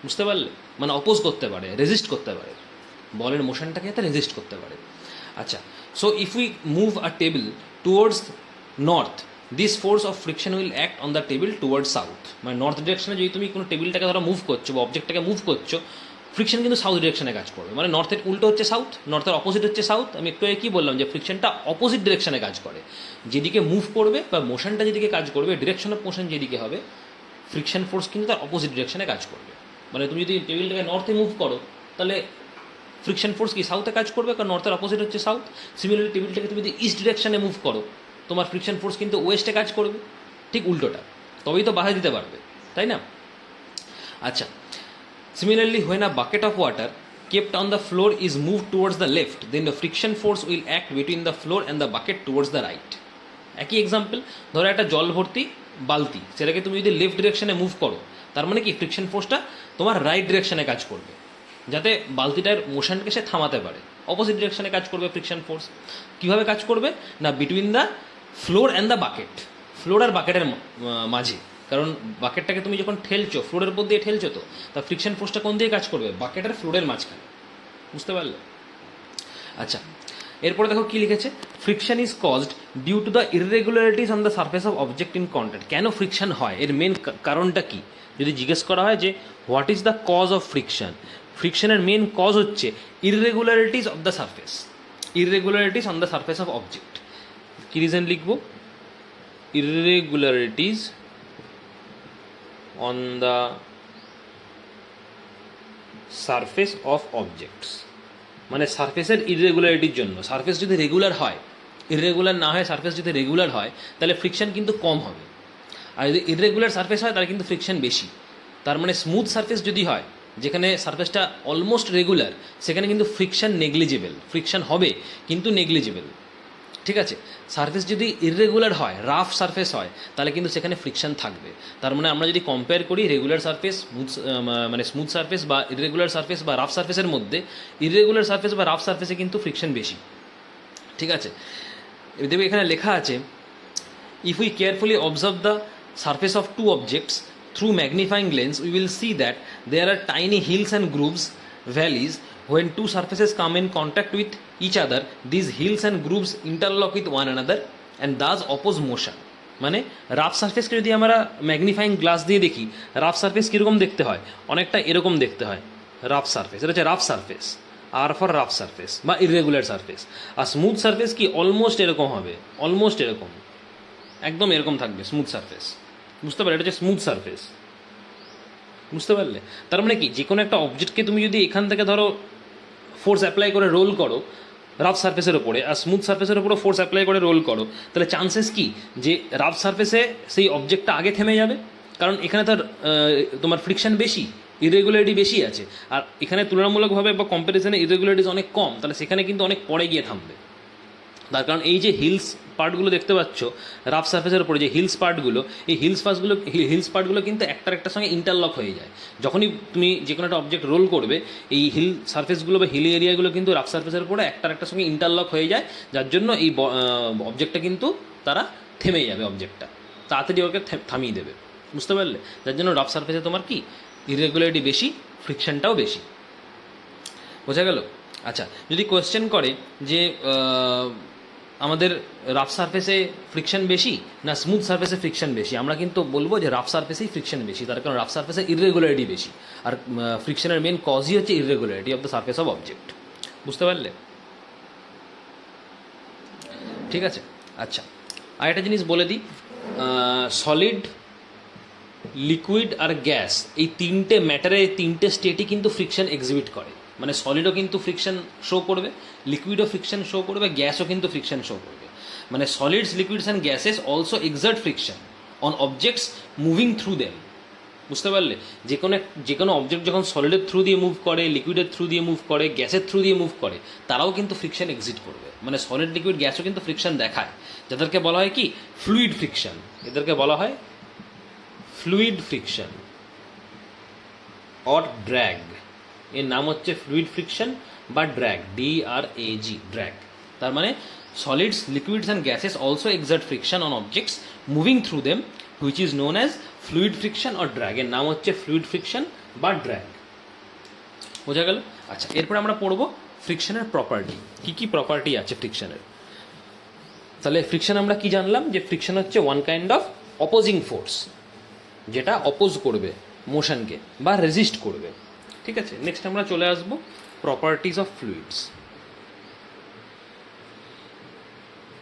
বুঝতে পারলে? মানে অপোজ করতে পারে, রেজিস্ট করতে পারে, বলের মোশনটাকে যাতে রেজিস্ট করতে পারে। আচ্ছা, so if we move a table towards north, this force of friction will act on the table towards south. মানে নর্থ ডিরেকশনে যদি তুমি কোনো টেবিলটাকে ধরো মুভ করছো বা অবজেক্টটাকে মুভ করছো, ফ্রিকশন কিন্তু সাউথ ডিরেকশনে কাজ করবে। মানে নর্থের উল্টো হচ্ছে সাউথ, নর্থের অপোজিট হচ্ছে সাউথ। আমি একটু আগে কী বললাম, যে ফ্রিকশনটা অপোজিট ডিরেকশনে কাজ করে। যেদিকে মুভ করবে বা মোশনটা যেদিকে কাজ করবে, ডিরেকশন অফ মোশন যেদিকে হবে, ফ্রিকশন ফোর্স কিন্তু তার অপোজিট ডিরেকশনে কাজ করবে। মানে তুমি যদি টেবিলটাকে নর্থে মুভ করো, তাহলে ফ্রিকশন ফোর্স কি সাউথে কাজ করবে, কারণ নর্থের অপোজিট হচ্ছে সাউথ। সিমিলারলি টেবিলটাকে তুমি যদি ইস্ট ডিরেকশনে মুভ করো, তোমার ফ্রিকশন ফোর্স কিন্তু ওয়েস্টে কাজ করবে, ঠিক উল্টোটা, তবেই তো বাধা দিতে পারবে, তাই না? আচ্ছা, similarly when a bucket of water kept on the floor is moved towards the left, then the friction force will act between the floor and the bucket towards the right. একই এক্সাম্পল, ধরো একটা জল ভর্তি বালতি, সেটাকে তুমি যদি left ডিরেকশনে move করো, তার মানে কি ফ্রিকশন ফোর্সটা তোমার রাইট ডিরেকশনে কাজ করবে, যাতে বালতিটার মোশনকে সে থামাতে পারে। অপোজিট ডিরেকশনে কাজ করবে ফ্রিকশন ফোর্স। কীভাবে কাজ করবে না, between the floor and the bucket, floor আর বাকেটের মাঝে। কারণ বাকেটটাকে তুমি যখন ঠেলছো, ফ্লোরের উপর দিয়ে ঠেলছো, তো তার ফ্রিকশন ফোর্সটা কোন দিয়ে কাজ করবে? বাকেট আর ফ্লোরের মাঝখানে। বুঝতে পারলে? আচ্ছা, এরপরে দেখো কী লিখেছে, friction is caused due to the irregularities on the surface of object in contact. কেন ফ্রিকশন হয়, এর মেন কারণটা কি যদি জিজ্ঞেস করা হয় যে what is the cause of friction, ফ্রিকশনের মেন কজ হচ্ছে irregularities of the surface, irregularities on the surface of object. কী রিজন লিখবো? Irregularities on the surface of objects, মানে সারফেসের ইররেগুলারিটির জন্য। সারফেস যদি রেগুলার হয়, ইররেগুলার না হয়, সারফেস যদি রেগুলার হয়, তাহলে ফ্রিকশন কিন্তু কম হবে। আর যদি ইররেগুলার সারফেস হয়, তাহলে কিন্তু ফ্রিকশন বেশি। তার মানে স্মুথ সারফেস যদি হয়, যেখানে সারফেসটা অলমোস্ট রেগুলার, সেখানে কিন্তু ফ্রিকশন নেগলিজেবল, ফ্রিকশন হবে কিন্তু নেগলিজেবল। ঠিক আছে, সারফেস যদি ইররেগুলার হয়, রাফ সারফেস হয়, তাহলে কিন্তু সেখানে ফ্রিকশন থাকবে। তার মানে আমরা যদি কম্পেয়ার করি রেগুলার সারফেস, মানে স্মুথ সারফেস বা ইররেগুলার সারফেস বা রাফ সারফেসের মধ্যে, ইররেগুলার সারফেস বা রাফ সারফেসে কিন্তু ফ্রিকশন বেশি। ঠিক আছে, দেখবে এখানে লেখা আছে, if we carefully observe the surface of two objects through magnifying lens, we will see that there are tiny hills and grooves, valleys. When two surfaces come in contact with each other, these hills and grooves interlock with one another and thus oppose motion. মানে rough সারফেসকে যদি আমরা magnifying glass দিয়ে দেখি, rough surface কীরকম দেখতে হয়? অনেকটা এরকম দেখতে হয় রাফ সারফেস। এটা হচ্ছে রাফ সারফেস, আর ফর রাফ সারফেস বা ইররেগুলার সারফেস। আর স্মুথ সারফেস কি অলমোস্ট এরকম হবে, অলমোস্ট এরকম, একদম এরকম থাকবে স্মুথ সারফেস। বুঝতে পারলে? এটা হচ্ছে স্মুথ সারফেস। বুঝতে পারলে? তার মানে কি, যে কোনো একটা অবজেক্টকে তুমি যদি এখান থেকে ধরো ফোর্স অ্যাপ্লাই করে রোল করো রাফ সারফেসের ওপরে, আর স্মুথ সারফেসের ওপরে ফোর্স অ্যাপ্লাই করে রোল করো, তাহলে চান্সেস কি যে রাফ সারফেসে সেই অবজেক্টটা আগে থেমে যাবে, কারণ এখানে তার তোমার ফ্রিকশন বেশি, ইরেগুলারিটি বেশি আছে। আর এখানে তুলনামূলকভাবে বা কম্প্যারিজনে ইরেগুলারিটিস অনেক কম, তাহলে সেখানে কিন্তু অনেক পরে গিয়ে থামবে। তার কারণ এই যে হিলস পার্টগুলো দেখতে পাচ্ছ রাফ সারফেসের উপরে, যে হিলস পার্টগুলো, এই হিলস পার্টগুলো কিন্তু একটার একটার সঙ্গে ইন্টারলক হয়ে যায়। যখনই তুমি যে কোনো একটা অবজেক্ট রোল করবে, এই হিল সারফেসগুলো বা হিল এরিয়াগুলো কিন্তু রাফ সারফেসের উপরে একটার একটার সঙ্গে ইন্টারলক হয়ে যায়, যার জন্য এই অবজেক্টটা কিন্তু তারা থেমে যাবে অবজেক্টটা, তাড়াতাড়ি ওকে থামিয়ে দেবে, বুঝতে পারলে? যার জন্য রাফ সারফেসে তোমার কি ইরেগুলারিটি বেশি, ফ্রিকশনটাও বেশি। বোঝা গেল? আচ্ছা, যদি কোয়েশ্চেন করে যে আমাদের রাফ সারফেসে ফ্রিকশন বেশি না স্মুথ সারফেসে ফ্রিকশন বেশি, আমরা কিন্তু বলবো যে রাফ সারফেসেই ফ্রিকশন বেশি, তার কারণ রাফ সারফেসে ইররেগুলারিটি বেশি, আর ফ্রিকশনের মেন কজই হচ্ছে irregularity of the surface of object. বুঝতে পারলে? ঠিক আছে। আচ্ছা, আর একটা জিনিস বলে দিই, সলিড, লিকুইড আর গ্যাস, এই তিনটে ম্যাটারে, তিনটে স্টেটই কিন্তু ফ্রিকশন এক্সিবিট করে। মানে সলিডও কিন্তু ফ্রিকশন শো করবে, লিকুইডও ফ্রিকশন শো করবে, গ্যাসও কিন্তু ফ্রিকশন শো করবে। মানে solids, liquids and gases also excerpt friction on objects moving through them. বুঝতে পারলে? যে কোনো অবজেক্ট যখন সলিডের থ্রু দিয়ে মুভ করে, লিকুইডের থ্রু দিয়ে মুভ করে, গ্যাসের থ্রু দিয়ে মুভ করে, তারাও কিন্তু ফ্রিকশন এক্সিট করবে। মানে সলিড, লিকুইড, গ্যাসও কিন্তু ফ্রিকশন দেখায়, যাদেরকে বলা হয় কি ফ্লুইড ফ্রিকশন। এদেরকে বলা হয় ফ্লুইড ফ্রিকশন অর ড্র্যাগ। এর নাম হচ্ছে ফ্লুইড ফ্রিকশন বা ড্র্যাগ, DRAG, ড্র্যাগ। তার মানে solids, liquids and gases also excerpt friction on objects moving through them which is known as fluid friction or drag. এর নাম হচ্ছে ফ্লুইড ফ্রিকশন বা ড্র্যাগ। বোঝা গেল? আচ্ছা, এরপরে আমরা পড়বো ফ্রিকশনের প্রপার্টি, কী কী প্রপার্টি আছে ফ্রিকশনের। তাহলে ফ্রিকশন আমরা কি জানলাম? যে ফ্রিকশন হচ্ছে one kind of opposing force, যেটা অপোজ করবে মোশনকে বা রেজিস্ট করবে। ঠিক আছে, নেক্সট আমরা চলে আসবো প্রপার্টিজ অফ ফ্লুইডস।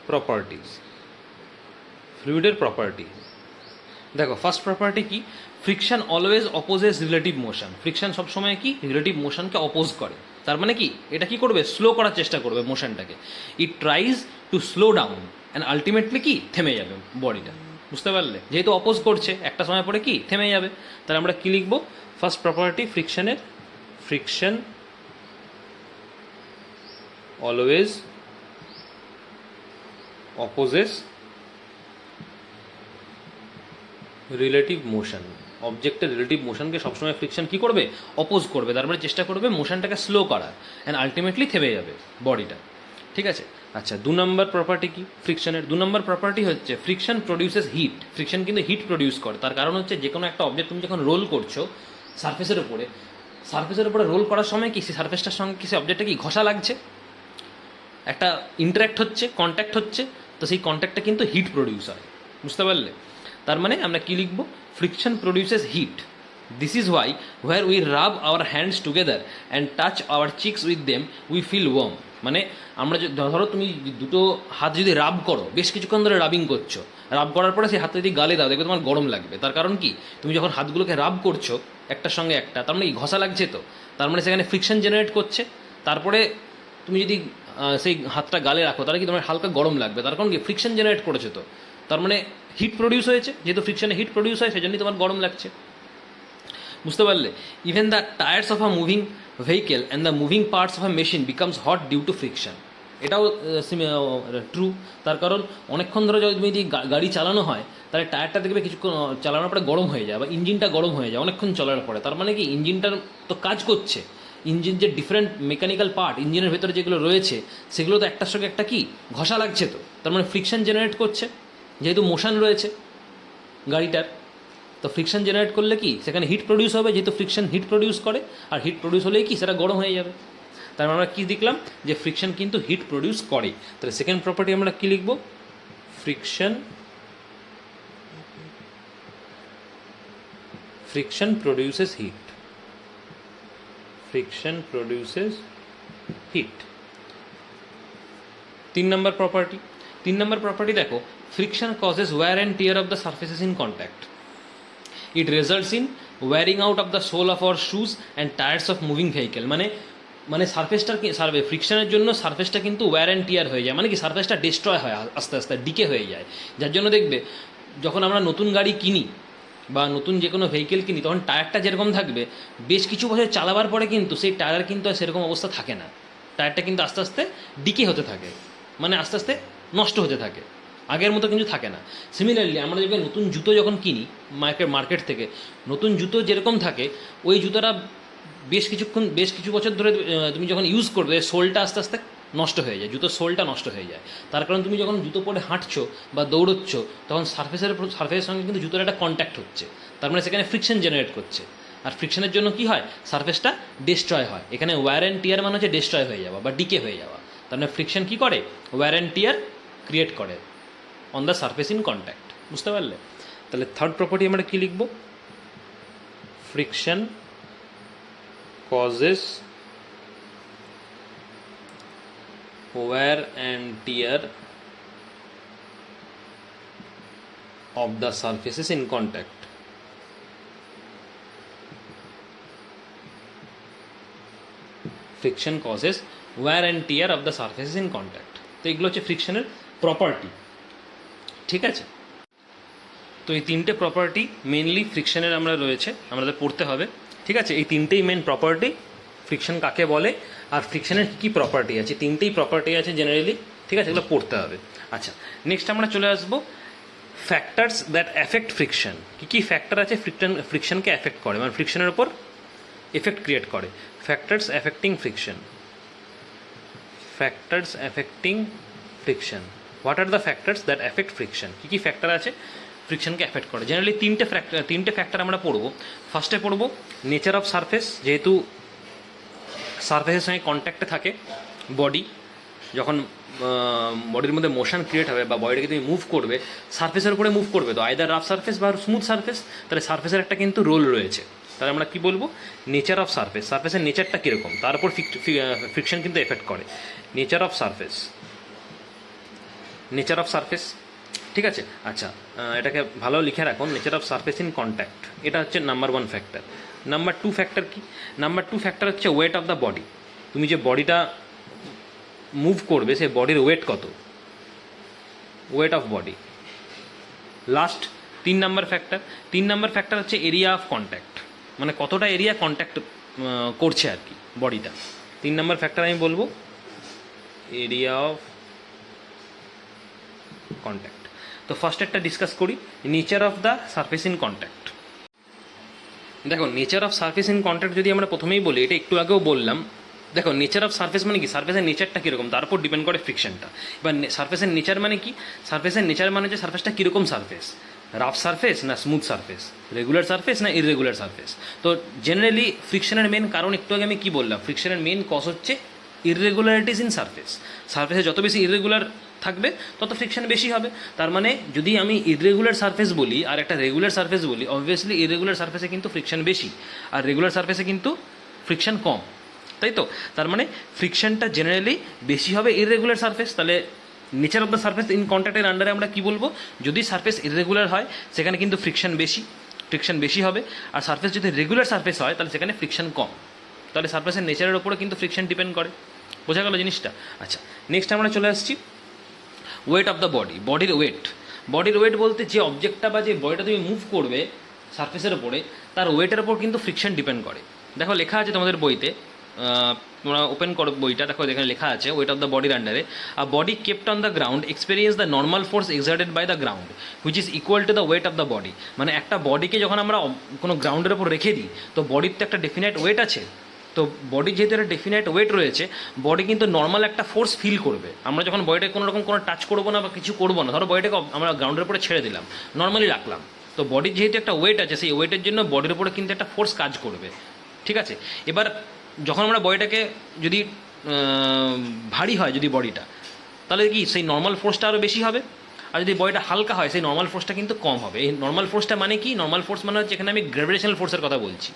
প্রপার্টিজ, ফ্লুইডের প্রপার্টি। দেখো, ফার্স্ট প্রপার্টি কি? Friction always opposes relative motion. Friction সবসময় কি রিলেটিভ মোশনকে অপোজ করে। তার মানে কি এটা কি করবে? স্লো করার চেষ্টা করবে মোশনটাকে। It tries to slow down and ultimately কি থেমে যাবে বডিটা। বুঝতে পারলে? যেহেতু অপোজ করছে, একটা সময় পরে কি থেমে যাবে। তাহলে আমরা কি লিখবো? ফার্স্ট প্রপার্টি ফ্রিকশনের, friction always opposes relative motion. অবজেক্টের রিলেটিভ মোশনকে সবসময় ফ্রিকশন কি করবে? অপোজ করবে। তার মানে চেষ্টা করবে মোশনটাকে স্লো করার, অ্যান্ড আলটিমেটলি থেমে যাবে বডিটা। ঠিক আছে। আচ্ছা, 2 নম্বর প্রপার্টি কি ফ্রিকশনের? 2 নম্বর প্রপার্টি হচ্ছে ফ্রিকশন প্রডিউসেস হিট। ফ্রিকশন কিন্তু হিট প্রডিউস করে। তার কারণ হচ্ছে যে কোনো একটা অবজেক্ট তুমি যখন রোল করছো সারফেসের উপরে রোল করার সময় কি সেই সারফেসটার সঙ্গে কি সেই অবজেক্টটা কি ঘষা লাগছে, একটা ইন্টারাক্ট হচ্ছে, কন্ট্যাক্ট হচ্ছে, তো সেই কন্ট্যাক্টটা কিন্তু হিট প্রডিউস হয়। বুঝতে পারলে? তার মানে আমরা কি লিখব? Friction produces heat. This is why where we rub our hands together and touch our cheeks with them we feel warm. মানে আমরা ধরো তুমি দুটো হাত যদি রাব করো, বেশ কিছুক্ষণ ধরে রাবিং করছো, রাব করার পরে সেই হাতটা যদি গালে দাও, দেখবে তোমার গরম লাগবে। তার কারণ কি? তুমি যখন হাতগুলোকে রাব করছো একটার সঙ্গে একটা, তার মানে ঘষা লাগছে, তো তার মানে সেখানে ফ্রিকশন জেনারেট করছে। তারপরে তুমি যদি সেই হাতটা গালে রাখো, তাহলে কি তোমার হালকা গরম লাগবে। তার কারণ কি? ফ্রিকশন জেনারেট করেছে, তো তার মানে হিট প্রডিউস হয়েছে। যেহেতু ফ্রিকশনে হিট প্রডিউস হয়, সেই জন্যই তোমার গরম লাগছে। বুঝতে পারলে? Even the tyres of a moving vehicle and the moving parts of a machine becomes hot due to friction. এটাও ট্রু। তার কারণ অনেকক্ষণ ধরে যদি তুমি গাড়ি চালানো হয়, তাহলে টায়ারটা দেখবে কিছুক্ষণ চালানোর পরে গরম হয়ে যায়, বা ইঞ্জিনটা গরম হয়ে যায় অনেকক্ষণ চলার পরে। তার মানে কি ইঞ্জিনটার তো কাজ করছে, ইঞ্জিন যে ডিফারেন্ট মেকানিক্যাল পার্ট ইঞ্জিনের ভেতরে যেগুলো রয়েছে, সেগুলো তো একটার সঙ্গে একটা কি ঘষা লাগছে, তো তার মানে ফ্রিকশন জেনারেট করছে। যেহেতু মোশন রয়েছে গাড়িটার, তো ফ্রিকশন জেনারেট করলে কি সেখানে হিট প্রডিউস হবে। যেহেতু ফ্রিকশন হিট প্রডিউস করে, আর হিট প্রডিউস হলেই কি সেটা গরম হয়ে যাবে। তার মানে আমরা কী দেখলাম? যে ফ্রিকশন কিন্তু হিট প্রডিউস করে। তাহলে সেকেন্ড প্রপার্টি আমরা কী লিখব? Friction produces heat. Friction produces heat. 3 নম্বর প্রপার্টি। 3 নম্বর প্রপার্টি দেখো, friction causes wear and tear of the surfaces in contact. It results in wearing out of the sole of our shoes and tyres of moving vehicle. মানে সারফেসটার ফ্রিকশনের জন্য সারফেসটা কিন্তু wire and টিয়ার হয়ে যায়। মানে কি সারফেসটা ডিস্ট্রয় হয়, আস্তে আস্তে ডিকে হয়ে যায়। যার জন্য দেখবে যখন আমরা নতুন গাড়ি কিনি বা নতুন যে কোনো ভেহিকেল কিনি, তখন টায়ারটা যেরকম থাকবে, বেশ কিছু বছর চালাবার পরে কিন্তু সেই টায়ার কিন্তু আর সেরকম অবস্থা থাকে না। টায়ারটা কিন্তু আস্তে আস্তে ডিকে হতে থাকে, মানে আস্তে আস্তে নষ্ট হতে থাকে, আগের মতো কিন্তু থাকে না। সিমিলারলি আমরা যখন নতুন জুতো যখন কিনি মার্কেট থেকে, নতুন জুতো যেরকম থাকে, ওই জুতোটা বেশ কিছু বছর ধরে তুমি যখন ইউজ করবে, সোলটা আস্তে আস্তে নষ্ট হয়ে যায়, জুতোর সোলটা নষ্ট হয়ে যায়। তার কারণ তুমি যখন জুতো পরে হাঁটছো বা দৌড়চ্ছ তখন সারফেসের সঙ্গে কিন্তু জুতোর একটা কন্ট্যাক্ট হচ্ছে, তার মানে সেখানে ফ্রিকশন জেনারেট করছে। আর ফ্রিকশনের জন্য কি হয়, সারফেসটা ডিস্ট্রয় হয়। এখানে ওয়্যার অ্যান্ড টিয়ার মানে হচ্ছে ডিস্ট্রয় হয়ে যাওয়া বা ডিকে হয়ে যাওয়া। তার মানে ফ্রিকশন কী করে, ওয়্যার অ্যান্ড টিয়ার ক্রিয়েট করে on the surface in contact. বুঝতে পারলে? তাহলে থার্ড প্রপার্টি আমরা কী লিখব, friction causes wear and tear of the surfaces in contact. Friction causes wear and tear of the surfaces in contact. তো এগুলো হচ্ছে ফ্রিকশনের প্রপার্টি। ঠিক আছে, তো এই তিনটে প্রপার্টি মেনলি ফ্রিকশনের আমরা রয়েছে, আমাদের পড়তে হবে। ঠিক আছে, এই তিনটেই মেন প্রপার্টি, ফ্রিকশন কাকে বলে আর ফ্রিকশনের কী প্রপার্টি আছে, তিনটেই প্রপার্টি আছে জেনারেলি। ঠিক আছে, এগুলো পড়তে হবে। আচ্ছা, নেক্সট আমরা চলে আসবো ফ্যাক্টরস দ্যাট অ্যাফেক্ট ফ্রিকশন। কী কী ফ্যাক্টর আছে ফ্রিকশনকে অ্যাফেক্ট করে, মানে ফ্রিকশনের ওপর এফেক্ট ক্রিয়েট করে। Factors affecting friction, factors affecting friction. What are the factors that affect friction? কী কী ফ্যাক্টর আছে ফ্রিকশনকে অ্যাফেক্ট করে? জেনারেলি তিনটে ফ্যাক্টর আমরা পড়বো। ফার্স্টে পড়বো নেচার অফ সারফেস, যেহেতু সারফেসের সঙ্গে কন্ট্যাক্টে থাকে বডি, যখন বডির মধ্যে মোশন ক্রিয়েট হবে বা বডিটাকে তুমি মুভ করবে সারফেসের উপরে মুভ করবে, তো আইদার রাফ সারফেস বা স্মুথ সারফেস, তাহলে সারফেসের একটা কিন্তু রোল রয়েছে। তাহলে আমরা কী বলবো, নেচার অফ সারফেস, সারফেসের নেচারটা কীরকম তার উপর ফ্রিকশন কিন্তু এফেক্ট করে। Nature of surface, nature of surface. ঠিক আছে, আচ্ছা এটাকে ভালো লিখে রাখুন, nature of surface in contact, এটা হচ্ছে নাম্বার 1 ফ্যাক্টর। নাম্বার 2 ফ্যাক্টর কি? নাম্বার 2 ফ্যাক্টর হচ্ছে ওয়েট অফ দ্য বডি। তুমি যে বডিটা মুভ করবে সেই বডির ওয়েট কত, weight of body. Last 3 number factor, 3 number factor হচ্ছে এরিয়া অফ কন্ট্যাক্ট, মানে কতটা এরিয়া কন্ট্যাক্ট করছে আর কি বডিটা। 3 নাম্বার ফ্যাক্টর আমি বলবো এরিয়া অফ কন্ট্যাক্ট। তো ফার্স্ট একটা ডিসকাস করি, nature of the surface in contact. দেখো, nature of surface in contact যদি আমরা প্রথমেই বলি, এটা একটু আগেও বললাম। দেখো, নেচার অফ সারফেস মানে কি, সারফেসের নেচারটা কীরকম তার উপর ডিপেন্ড করে ফ্রিকশনটা। এবার সারফেসের নেচার মানে কি, সারফেসের নেচার মানে যে সারফেসটা কীরকম সারফেস, রাফ সারফেস না স্মুথ সারফেস, রেগুলার সারফেস না ইররেগুলার সারফেস। তো জেনারেলি ফ্রিকশনের মেন কারণ একটু আগে আমি কী বললাম, ফ্রিকশনের মেন কজ হচ্ছে ইররেগুলারিটিস ইন সারফেস। সারফেসে যত বেশি ইররেগুলার থাকবে তত ফ্রিকশন বেশি হবে। তার মানে যদি আমি ইররেগুলার সারফেস বলি আর একটা রেগুলার সারফেস বলি, অবভিয়াসলি ইররেগুলার সারফেসে কিন্তু ফ্রিকশন বেশি আর রেগুলার সারফেসে কিন্তু ফ্রিকশন কম, তাই তো? তার মানে ফ্রিকশনটা জেনারেলি বেশি হবে ইররেগুলার সারফেস। তাহলে nature of the surface in কন্ট্যাক্টের আন্ডারে আমরা কী বলবো, যদি সারফেস ইররেগুলার হয় সেখানে কিন্তু ফ্রিকশন বেশি হবে, আর সারফেস যদি রেগুলার সারফেস হয় তাহলে সেখানে ফ্রিকশন কম। তাহলে সারফেসের নেচারের ওপরে কিন্তু ফ্রিকশন ডিপেন্ড করে। বোঝা গেল জিনিসটা? আচ্ছা, নেক্সট আমরা চলে আসছি ওয়েট অফ দ্য বডি, বডির ওয়েট। বডির ওয়েট বলতে যে অবজেক্টটা বা যে বডিটা তুমি মুভ করবে সারফেসের ওপরে তার ওয়েটের ওপর কিন্তু ফ্রিকশন ডিপেন্ড করে। দেখো লেখা আছে তোমাদের বইতে, তোমরা ওপেন করো বইটা, দেখো এখানে লেখা আছে ওয়েট অফ দ্য বডির আন্ডারে a body kept on the ground experience the normal force exerted by the ground which is equal to the weight of the body. মানে একটা বডিকে যখন আমরা কোনো গ্রাউন্ডের ওপর রেখে দিই তো বডির তো একটা ডেফিনাইট ওয়েট আছে, তো বডি যেহেতু একটা ডেফিনাইট ওয়েট রয়েছে, বডি কিন্তু নর্মাল একটা ফোর্স ফিল করবে। আমরা যখন বডিটাকে কোনো রকম কোনো টাচ করবো না বা কিছু করবো না, ধরো বডিটাকে আমরা গ্রাউন্ডের উপরে ছেড়ে দিলাম, নর্মালি রাখলাম, তো বডির যেহেতু একটা ওয়েট আছে সেই ওয়েটের জন্য বডির উপরে কিন্তু একটা ফোর্স কাজ করবে। ঠিক আছে, এবার যখন আমরা বডিটাকে যদি ভারী হয় যদি বডিটা, তাহলে কি সেই নর্মাল ফোর্সটা আরও বেশি হবে, আর যদি বডিটা হালকা হয় সেই নর্মাল ফোর্সটা কিন্তু কম হবে। এই নর্মাল ফোর্সটা মানে কি, নর্মাল ফোর্স মানে হচ্ছে এখানে আমি গ্র্যাভিটেশনাল ফোর্সের কথা বলছি।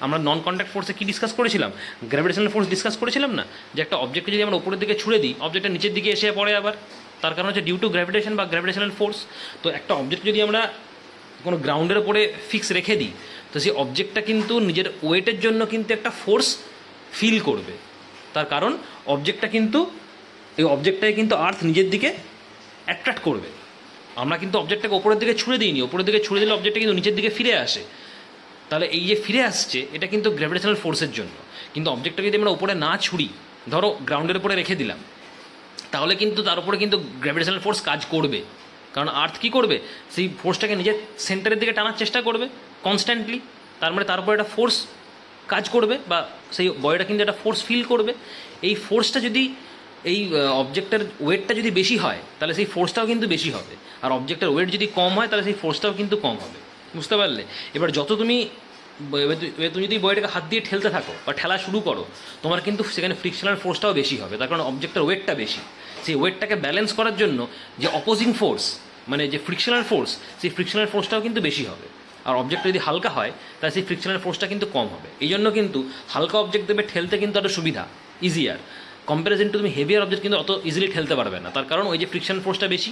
আমরা নন কন্ট্যাক্ট ফোর্সে কি ডিসকাস করেছিলাম, গ্র্যাভিটেশনাল ফোর্স ডিসকাস করেছিলাম না, যে একটা অবজেক্টকে যদি আমরা উপরের দিকে ছুড়ে দিই অবজেক্টটা নিচের দিকে এসে পড়ে আবার, তার কারণ হচ্ছে ডিউ টু গ্র্যাভিটেশন বা গ্র্যাভিটেশনাল ফোর্স। তো একটা অবজেক্ট যদি আমরা কোনো গ্রাউন্ডের উপরে ফিক্স রেখে দিই তো সেই অবজেক্টটা কিন্তু নিজের ওয়েটের জন্য কিন্তু একটা ফোর্স ফিল করবে, তার কারণ অবজেক্টটা কিন্তু এই অবজেক্টটাকে কিন্তু আর্থ নিজের দিকে অ্যাট্রাক্ট করবে। আমরা কিন্তু অবজেক্টটাকে ওপরের দিকে ছুড়ে দিইনি, ওপরের দিকে ছুড়ে দিলে অবজেক্টটা কিন্তু নিচের দিকে ফিরে আসে। তাহলে এই যে ফিরে আসছে এটা কিন্তু গ্র্যাভিটেশনাল ফোর্সের জন্য। কিন্তু অবজেক্টটা যদি আমরা ওপরে না ছুড়ি, ধরো গ্রাউন্ডের উপরে রেখে দিলাম, তাহলে কিন্তু তার উপরে কিন্তু গ্র্যাভিটেশনাল ফোর্স কাজ করবে, কারণ আর্থ কী করবে, সেই ফোর্সটাকে নিজের সেন্টারের দিকে টানার চেষ্টা করবে কনস্ট্যান্টলি। তার মানে তার উপরে একটা ফোর্স কাজ করবে বা সেই বডিটা কিন্তু একটা ফোর্স ফিল করবে। এই ফোর্সটা যদি এই অবজেক্টের ওয়েটটা যদি বেশি হয় তাহলে সেই ফোর্সটাও কিন্তু বেশি হবে, আর অবজেক্টের ওয়েট যদি কম হয় তাহলে সেই ফোর্সটাও কিন্তু কম হবে। বুঝতে পারলে? এবার যত তুমি তুমি যদি বইটাকে হাত দিয়ে ঠেলতে থাকো বা ঠেলা শুরু করো, তোমার কিন্তু সেখানে ফ্রিকশনাল ফোর্সটাও বেশি হবে, তার কারণ অবজেক্টের ওয়েটটা বেশি। সেই ওয়েটটাকে ব্যালেন্স করার জন্য যে অপোজিং ফোর্স, মানে যে ফ্রিকশনাল ফোর্স, সেই ফ্রিকশনাল ফোর্সটাও কিন্তু বেশি হবে। আর অবজেক্ট যদি হালকা হয় তাহলে সেই ফ্রিকশনাল ফোর্সটা কিন্তু কম হবে। এই জন্য কিন্তু হালকা অবজেক্ট দেবে ঠেলতে কিন্তু আরও সুবিধা, ইজিয়ার। কম্প্যারিজন টু তুমি হেভিয়ার অবজেক্ট কিন্তু অত ইজিলি ঠেলতে পারবে না, তার কারণ ওই যে ফ্রিকশন ফোর্সটা বেশি।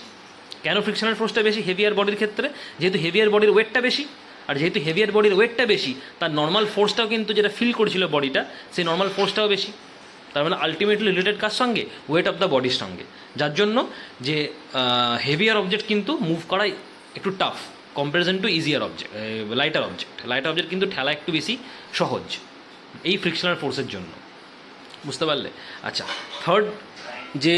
কেন ফ্রিকশনাল ফোর্সটা বেশি হেভিয়ার বডির ক্ষেত্রে? যেহেতু হেভিয়ার বডির ওয়েটটা বেশি, আর যেহেতু হেভিয়ার বডির ওয়েটটা বেশি, তার নর্মাল ফোর্সটাও কিন্তু যেটা ফিল করেছিল বডিটা, সেই নর্মাল ফোর্সটাও বেশি। তার মানে আলটিমেটলি রিলেটেড কার সঙ্গে? ওয়েট অফ দ্য বডির সঙ্গে। যার জন্য যে হেভিয়ার অবজেক্ট কিন্তু মুভ করাই একটু tough comparison two easier object, lighter object. Lighter object কিন্তু ঠেলা একটু বেশি সহজ এই ফ্রিকশনাল ফোর্সের জন্য। বুঝতে পারলে? আচ্ছা, থার্ড যে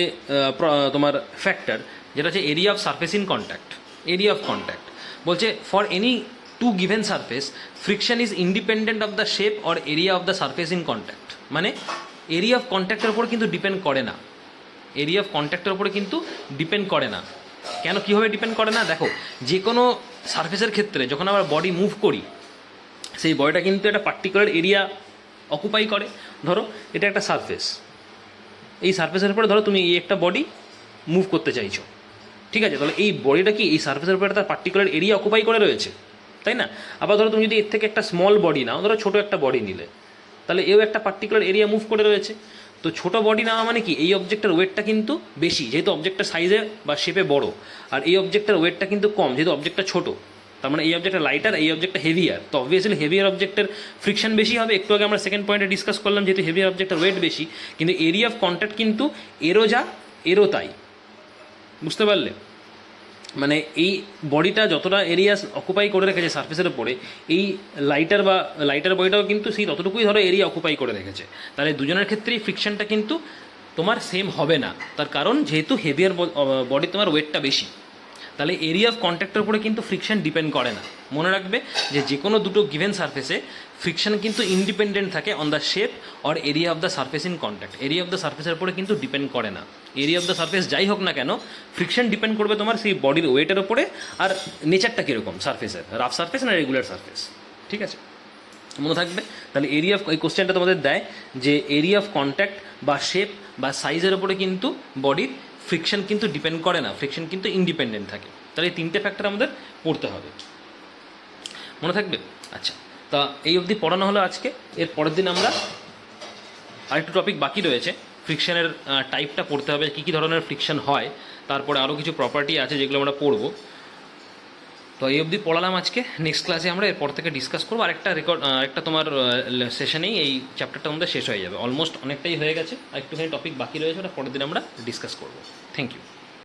তোমার ফ্যাক্টর, যেটা হচ্ছে area of surface in contact. Area of contact বলছে for any two given surface friction is independent of the shape or area of the surface in contact. মানে এরিয়া অফ কন্ট্যাক্টের উপর কিন্তু ডিপেন্ড করে না, এরিয়া অফ কন্ট্যাক্টের উপরে কিন্তু depend করে না। কেন, কীভাবে ডিপেন্ড করে না? দেখো, যে কোনো সারফেসের ক্ষেত্রে যখন আমরা বডি মুভ করি, সেই বডিটা কিন্তু একটা পার্টিকুলার এরিয়া অকুপাই করে। ধরো এটা একটা সারফেস, এই সারফেসের উপরে ধরো তুমি এই একটা বডি মুভ করতে চাইছো, ঠিক আছে? তাহলে এই বডিটা কি এই সারফেসের উপরে তার পার্টিকুলার এরিয়া অকুপাই করে রয়েছে, তাই না? আবার ধরো তুমি যদি এর থেকে একটা স্মল বডি নাও, ধরো ছোটো একটা বডি নিলে, তাহলে এও একটা পার্টিকুলার এরিয়া মুভ করে রয়েছে। তো ছোটো বডি নেওয়া মানে কি, এই অবজেক্টের ওয়েটটা কিন্তু বেশি যেহেতু অবজেক্টটা সাইজে বা শেপে বড়, আর এই অবজেক্টের ওয়েটটা কিন্তু কম যেহেতু অবজেক্টটা ছোটো। তার মানে এই অবজেক্টটা লাইটার, এই অবজেক্টটা হেভিয়ার। তো অবভিয়াসলি হেভিয়ার অবজেক্টের ফ্রিকশন বেশি হবে। একটু আগে আমরা সেকেন্ড পয়েন্টে ডিসকাস করলাম, যেহেতু হেভিয়ার অবজেক্টের ওয়েট বেশি, কিন্তু এরিয়া অফ কন্ট্যাক্ট কিন্তু এরও যা এরও তাই। বুঝতে পারলে? মানে এই বডিটা যতটা এরিয়া অকুপাই করে রেখেছে সারফেসের উপরে, এই লাইটার বডিটাও কিন্তু সেই ততটুকুই ধরো এরিয়া অকুপাই করে রেখেছে। তাহলে দুজনের ক্ষেত্রেই ফ্রিকশনটা কিন্তু তোমার সেম হবে না, তার কারণ যেহেতু হেভিয়ার বডি তোমার ওয়েটটা বেশি। তাহলে এরিয়া অফ কন্ট্যাক্টের উপরে কিন্তু ফ্রিকশন ডিপেন্ড করে না। মনে রাখবে যে কোনো দুটো গিভেন সারফেসে ফ্রিকশন কিন্তু ইন্ডিপেন্ডেন্ট থাকে on the shape or area of the surface in contact. Area of the সারফেসের উপরে কিন্তু ডিপেন্ড করে না। এরিয়া অফ দ্য সারফেস যাই হোক না কেন, ফ্রিকশন ডিপেন্ড করবে তোমার সেই বডির ওয়েটের উপরে আর নেচারটা কীরকম সারফেসের, রাফ সারফেস না রেগুলার সারফেস। ঠিক আছে, মনে থাকবে। তাহলে এরিয়া অফ, এই কোশ্চেনটা তোমাদের দেয় যে এরিয়া অফ কন্ট্যাক্ট বা শেপ বা সাইজের উপরে কিন্তু বডির ফ্রিকশন কিন্তু ডিপেন্ড করে না, ফ্রিকশন কিন্তু ইন্ডিপেন্ডেন্ট থাকে। তাহলে এই তিনটে ফ্যাক্টর আমাদের পড়তে হবে, মনে থাকবে। আচ্ছা, তা এই অবধি পড়ানো হলো আজকে। এর পরের দিন আমরা আরেকটু টপিক বাকি রয়েছে, ফ্রিকশনের টাইপটা পড়তে হবে, কী কী ধরনের ফ্রিকশন হয়, তারপরে আরও কিছু প্রপার্টি আছে যেগুলো আমরা পড়বো। তো এই অবধি পড়ালাম আজকে। নেক্সট ক্লাসে আমরা এরপর থেকে ডিসকাস করবো। আরেকটা তোমার সেশনেই এই চ্যাপ্টারটা আমাদের শেষ হয়ে যাবে। অলমোস্ট অনেকটাই হয়ে গেছে, আর একটুখানি টপিক বাকি রয়েছে, ওটা পরের দিন আমরা ডিসকাস করবো। Thank you.